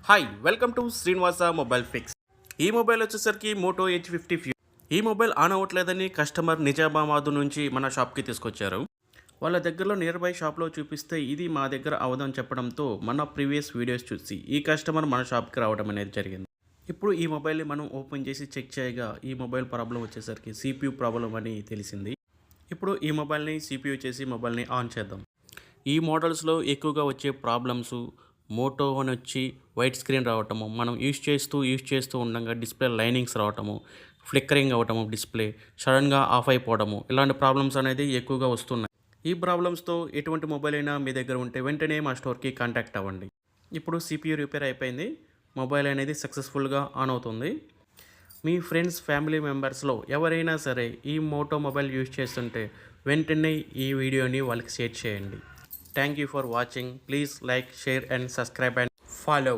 Hi welcome to Srinivasa mobile fix. ఈ mobile వచ్చేసరికి Moto H50 few. ఈ మొబైల్ ఆన్ అవ్వట్లేదని కస్టమర్ నిజామాబాద్ నుంచి మన షాప్కి తీసుకొచ్చారు. వాళ్ళ దగ్గరలో నియర్ బై షాప్లో చూపిస్తే ఇది మా దగ్గర అవదని చెప్పడంతో మన ప్రీవియస్ వీడియోస్ చూసి ఈ కస్టమర్ మన షాప్కి రావడం అనేది జరిగింది. ఇప్పుడు ఈ మొబైల్ని మనం ఓపెన్ చేసి చెక్ చేయగా ఈ మొబైల్ ప్రాబ్లం వచ్చేసరికి CPU ప్రాబ్లం అని తెలిసింది. ఇప్పుడు ఈ మొబైల్ని CPU చేసి మొబైల్ని ఆన్ చేద్దాం. ఈ మోడల్స్లో ఎక్కువగా వచ్చే ప్రాబ్లమ్స్ మోటో అని వచ్చి వైట్ స్క్రీన్ రావటము, మనం యూజ్ చేస్తూ ఉండగా డిస్ప్లే లైనింగ్స్ రావటము, ఫ్లిక్కరింగ్ అవ్వటము, డిస్ప్లే సడన్గా ఆఫ్ అయిపోవడము, ఇలాంటి ప్రాబ్లమ్స్ అనేది ఎక్కువగా వస్తున్నాయి. ఈ ప్రాబ్లమ్స్తో ఎటువంటి మొబైల్ అయినా మీ దగ్గర ఉంటే వెంటనే మా స్టోర్కి కాంటాక్ట్ అవ్వండి. ఇప్పుడు CPU రిపేర్ అయిపోయింది, మొబైల్ అనేది సక్సెస్ఫుల్గా ఆన్ అవుతుంది. మీ ఫ్రెండ్స్ ఫ్యామిలీ మెంబర్స్లో ఎవరైనా సరే ఈ మోటో మొబైల్ యూజ్ చేస్తుంటే వెంటనే ఈ వీడియోని వాళ్ళకి షేర్ చేయండి. Thank you for watching. Please like, share and subscribe and follow.